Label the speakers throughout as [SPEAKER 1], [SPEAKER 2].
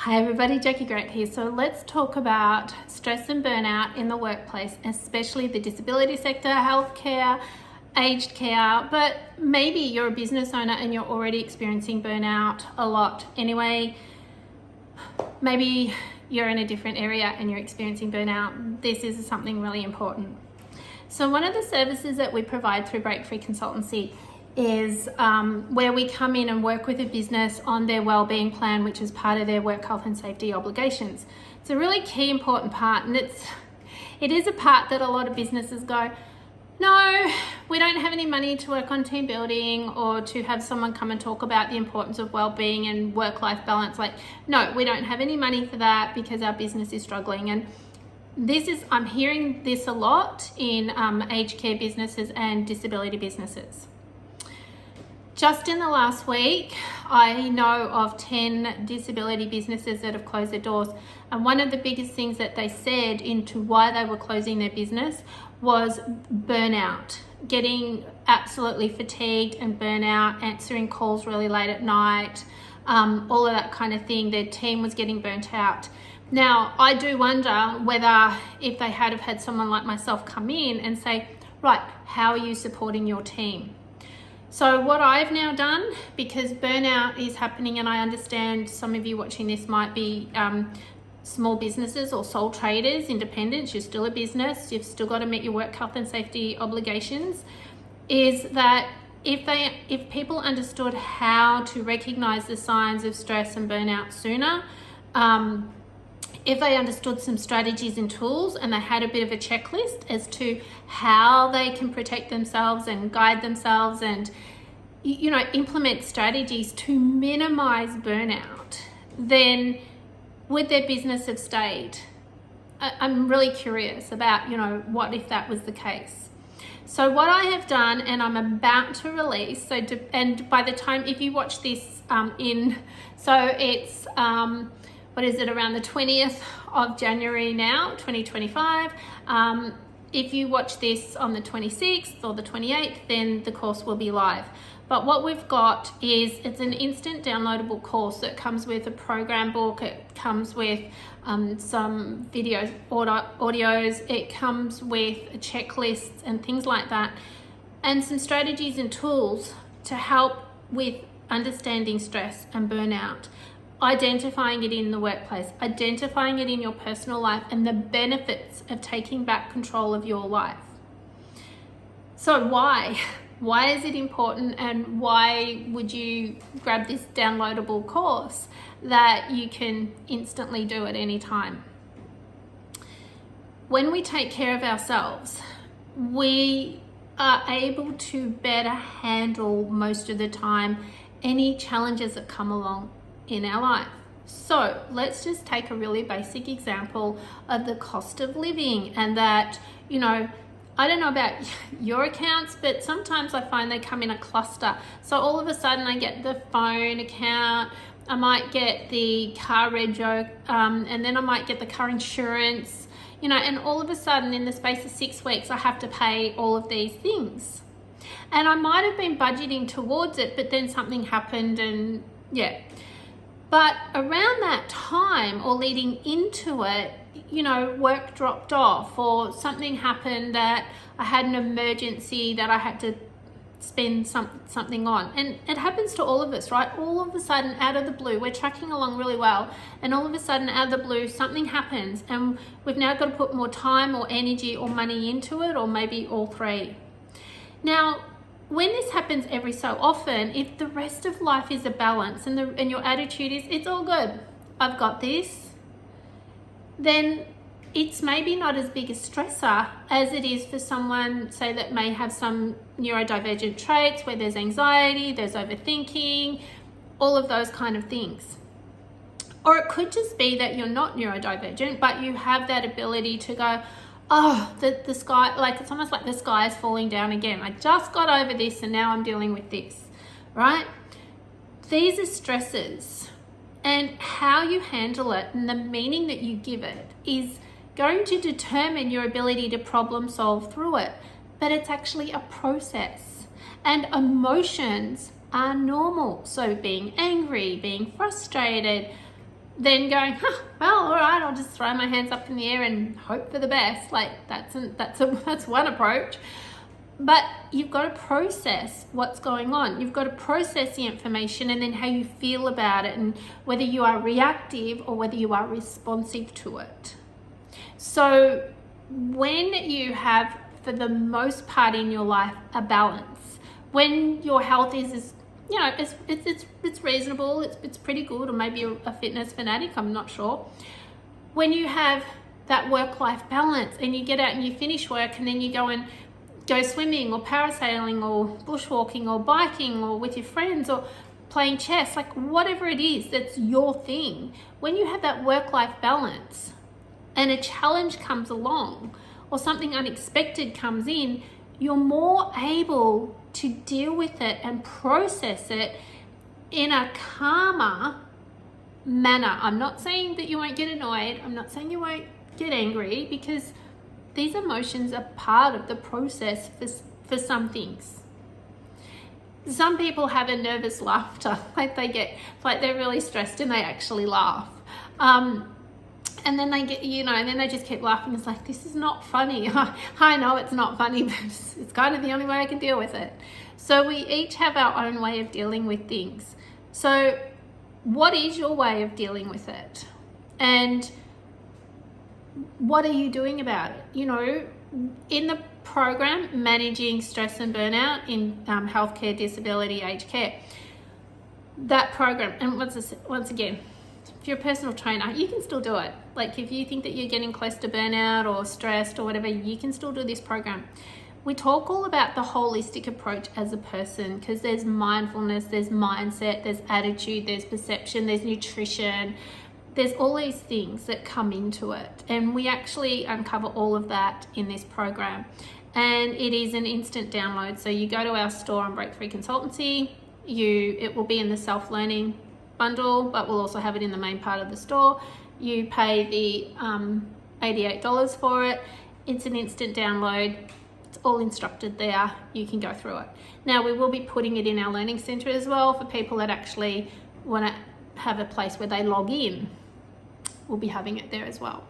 [SPEAKER 1] Hi everybody, Jacqui here. So let's talk about stress and burnout in the workplace, especially the disability sector, healthcare, aged care, but maybe you're a business owner and you're already experiencing burnout a lot. Anyway, maybe you're in a different area and you're experiencing burnout. This is something really important. So one of the services that we provide through Break Free Consultancy is where we come in and work with a business on their wellbeing plan, which is part of their work health and safety obligations. It's a really key important part, and it is a part that a lot of businesses go, no, we don't have any money to work on team building or to have someone come and talk about the importance of wellbeing and work-life balance. Like, no, we don't have any money for that because our business is struggling. And I'm hearing this a lot in aged care businesses and disability businesses. Just in the last week, I know of 10 disability businesses that have closed their doors. And one of the biggest things that they said into why they were closing their business was burnout, getting absolutely fatigued and burnout, answering calls really late at night, all of that kind of thing. Their team was getting burnt out. Now, I do wonder whether if they had have had someone like myself come in and say, right, how are you supporting your team? So what I've now done, because burnout is happening, and I understand some of you watching this might be small businesses or sole traders, independents, you're still a business, you've still got to meet your work health and safety obligations, is that if people understood how to recognize the signs of stress and burnout sooner, if they understood some strategies and tools and they had a bit of a checklist as to how they can protect themselves and guide themselves and, implement strategies to minimize burnout, then would their business have stayed? I'm really curious about, what if that was the case? So what I have done, and I'm about to release, and by the time, if you watch this it's, what is it, around the 20th of January now, 2025. If you watch this on the 26th or the 28th, then the course will be live. But what we've got is, it's an instant downloadable course that comes with a program book. It comes with some videos, audios. It comes with checklists and things like that, and some strategies and tools to help with understanding stress and burnout, identifying it in the workplace, identifying it in your personal life, and the benefits of taking back control of your life. So why is it important, and why would you grab this downloadable course that you can instantly do at any time? When we take care of ourselves, we are able to better handle most of the time any challenges that come along in our life. So let's just take a really basic example of the cost of living, and that, I don't know about your accounts, but sometimes I find they come in a cluster. So all of a sudden I get the phone account, I might get the car rego, and then I might get the car insurance, and all of a sudden in the space of 6 weeks I have to pay all of these things. And I might have been budgeting towards it, but then something happened and But around that time, or leading into it, work dropped off, or something happened that I had an emergency that I had to spend something on. And it happens to all of us, right? All of a sudden, out of the blue, we're tracking along really well, and all of a sudden, out of the blue, something happens, and we've now got to put more time or energy or money into it, or maybe all three. Now, when this happens every so often, if the rest of life is a balance and your attitude is, it's all good, I've got this, then it's maybe not as big a stressor as it is for someone, say, that may have some neurodivergent traits where there's anxiety, there's overthinking, all of those kind of things. Or it could just be that you're not neurodivergent, but you have that ability to go, oh, the sky, like, it's almost like the sky is falling down again. I just got over this and now I'm dealing with this, right? These are stresses, and how you handle it and the meaning that you give it is going to determine your ability to problem solve through it. But it's actually a process, and emotions are normal. So being angry, being frustrated, then going, well, all right, I'll just throw my hands up in the air and hope for the best. Like that's one approach. But you've got to process what's going on. You've got to process the information and then how you feel about it, and whether you are reactive or whether you are responsive to it. So when you have, for the most part in your life, a balance, when your health is it's reasonable, it's pretty good, or maybe you're a fitness fanatic, I'm not sure. When you have that work-life balance and you get out and you finish work and then you go swimming or parasailing or bushwalking or biking or with your friends or playing chess, like whatever it is that's your thing, when you have that work-life balance and a challenge comes along or something unexpected comes in, you're more able to deal with it and process it in a calmer manner. I'm not saying that you won't get annoyed. I'm not saying you won't get angry, because these emotions are part of the process for some things. Some people have a nervous laughter, like they're really stressed and they actually laugh. And then they get, and then they just keep laughing. It's like, this is not funny. I know it's not funny, but it's kind of the only way I can deal with it. So we each have our own way of dealing with things. So what is your way of dealing with it? And what are you doing about it? In the program, Managing Stress and Burnout in Healthcare, Disability, Aged Care, that program, and once again, if you're a personal trainer, you can still do it. Like if you think that you're getting close to burnout or stressed or whatever, you can still do this program. We talk all about the holistic approach as a person, because there's mindfulness, there's mindset, there's attitude, there's perception, there's nutrition, there's all these things that come into it. And we actually uncover all of that in this program. And it is an instant download. So you go to our store on Break Free Consultancy, it will be in the self-learning bundle, but we'll also have it in the main part of the store. You pay the $88 for it. It's an instant download. It's all instructed there. You can go through it. Now, we will be putting it in our learning center as well for people that actually want to have a place where they log in. We'll be having it there as well.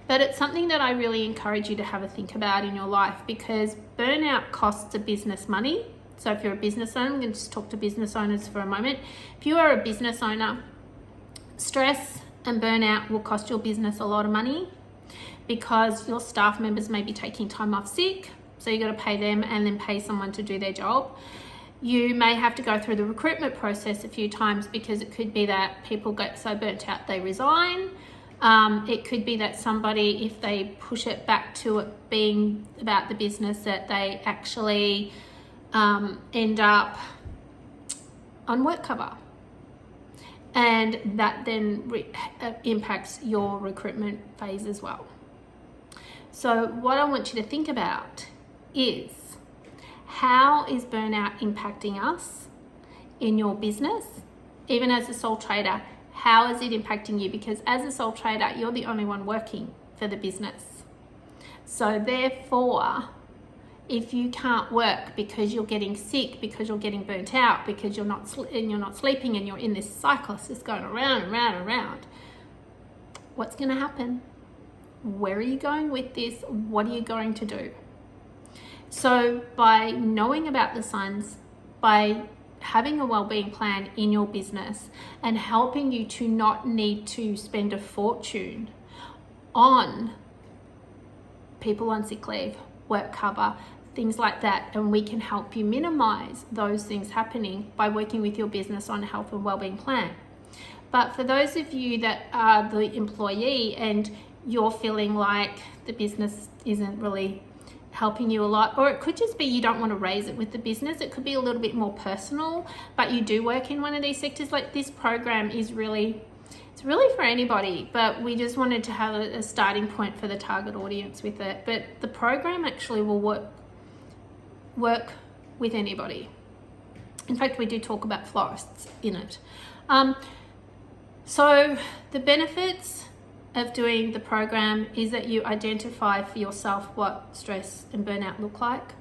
[SPEAKER 1] But it's something that I really encourage you to have a think about in your life, because burnout costs a business money. So if you're a business owner, I'm going to just talk to business owners for a moment. If you are a business owner, stress and burnout will cost your business a lot of money, because your staff members may be taking time off sick. So you've got to pay them and then pay someone to do their job. You may have to go through the recruitment process a few times, because it could be that people get so burnt out they resign. It could be that somebody, if they push it back to it being about the business, that they actually end up on work cover, and that then impacts your recruitment phase as well. So what I want you to think about is, how is burnout impacting us in your business? Even as a sole trader, how is it impacting you? Because as a sole trader, you're the only one working for the business. So therefore, if you can't work because you're getting sick, because you're getting burnt out, because you're not sleeping, and you're in this cycle, it's just going around and round and round, what's going to happen? Where are you going with this? What are you going to do? So by knowing about the signs, by having a wellbeing plan in your business and helping you to not need to spend a fortune on people on sick leave, work cover, things like that, and we can help you minimize those things happening by working with your business on a health and wellbeing plan. But for those of you that are the employee and you're feeling like the business isn't really helping you a lot, or it could just be you don't want to raise it with the business, it could be a little bit more personal, but you do work in one of these sectors, like this program is really, it's really for anybody, but we just wanted to have a starting point for the target audience with it. But the program actually will work with anybody. In fact, we do talk about florists in it. So the benefits of doing the program is that you identify for yourself what stress and burnout look like.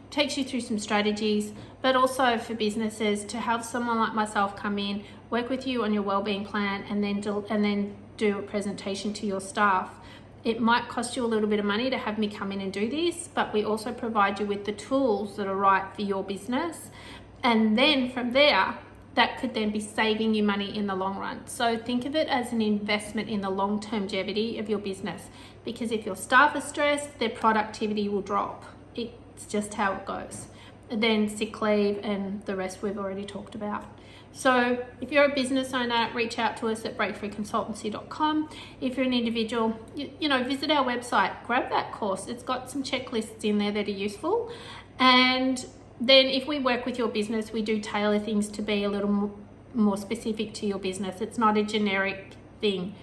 [SPEAKER 1] takes you through some strategies, but also for businesses to have someone like myself come in, work with you on your wellbeing plan, and then do a presentation to your staff. It might cost you a little bit of money to have me come in and do this, but we also provide you with the tools that are right for your business. And then from there, that could then be saving you money in the long run. So think of it as an investment in the long-term longevity of your business, because if your staff are stressed, their productivity will drop. It's just how it goes. And then sick leave and the rest we've already talked about. So if you're a business owner, reach out to us at breakfreeconsultancy.com. If you're an individual, visit our website, grab that course. It's got some checklists in there that are useful. And then if we work with your business, we do tailor things to be a little more specific to your business. It's not a generic thing.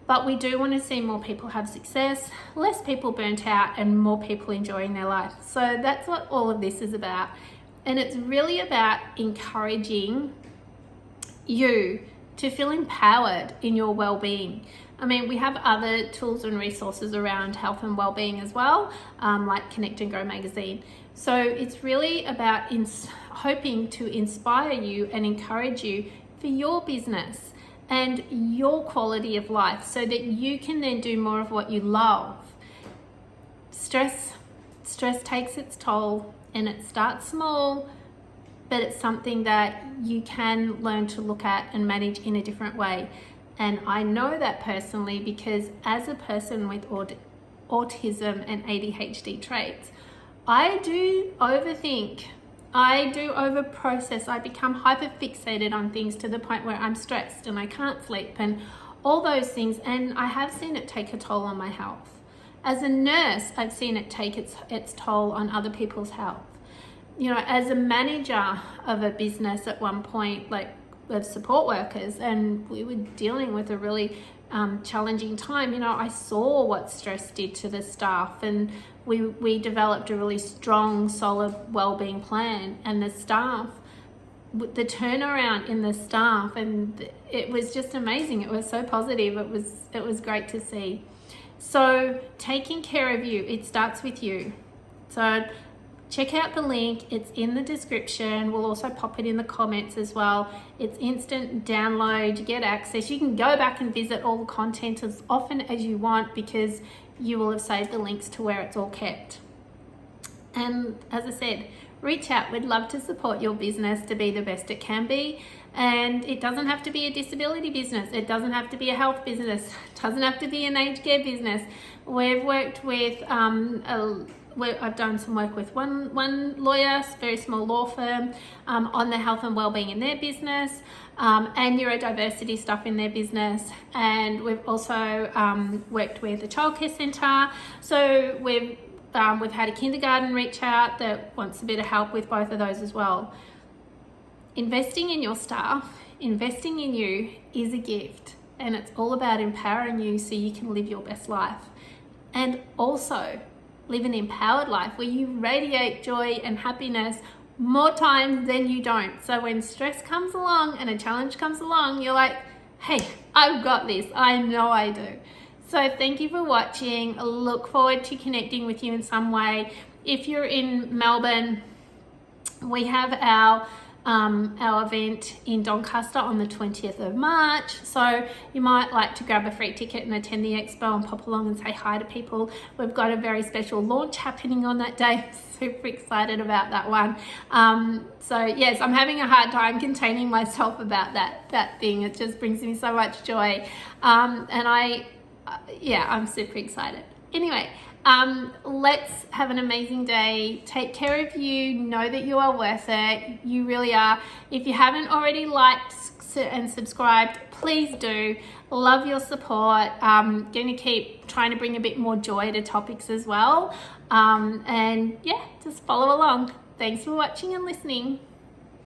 [SPEAKER 1] But we do want to see more people have success, less people burnt out, and more people enjoying their life. So that's what all of this is about. And it's really about encouraging you to feel empowered in your well-being. I mean, we have other tools and resources around health and well-being as well, like Connect and Grow magazine. So it's really about hoping to inspire you and encourage you for your business and your quality of life, so that you can then do more of what you love. Stress takes its toll, and it starts small, but it's something that you can learn to look at and manage in a different way. And I know that personally, because as a person with autism and ADHD traits, I do overthink. I do overprocess. I become hyper fixated on things to the point where I'm stressed and I can't sleep and all those things. And I have seen it take a toll on my health. As a nurse, I've seen it take its toll on other people's health. As a manager of a business at one point, like of support workers, and we were dealing with a really challenging time. I saw what stress did to the staff, and we developed a really strong, solid wellbeing plan, and the staff, the turnaround in the staff, and it was just amazing. It was so positive. It was great to see. So taking care of you, it starts with you. So check out the link. It's in the description. We'll also pop it in the comments as well. It's instant download. You get access. You can go back and visit all the content as often as you want, because you will have saved the links to where it's all kept. And as I said, reach out. We'd love to support your business to be the best it can be. And it doesn't have to be a disability business. It doesn't have to be a health business. It doesn't have to be an aged care business. We've worked with, I've done some work with one lawyer, very small law firm, on the health and wellbeing in their business, and neurodiversity stuff in their business. And we've also worked with a childcare centre. So we've had a kindergarten reach out that wants a bit of help with both of those as well. Investing in your staff, investing in you is a gift, and it's all about empowering you so you can live your best life, and also live an empowered life where you radiate joy and happiness more times than you don't. So when stress comes along and a challenge comes along, you're like, hey, I've got this. I know I do. So thank you for watching. I look forward to connecting with you in some way. If you're in Melbourne, we have our event in Doncaster on the 20th of March. So you might like to grab a free ticket and attend the expo and pop along and say hi to people. We've got a very special launch happening on that day. I'm super excited about that one. So yes, I'm having a hard time containing myself about that thing. It just brings me so much joy. I'm super excited. Anyway, let's have an amazing day. Take care of you. Know that you are worth it. You really are. If you haven't already liked and subscribed, please do. Love your support. Going to keep trying to bring a bit more joy to topics as well. And yeah, just follow along. Thanks for watching and listening.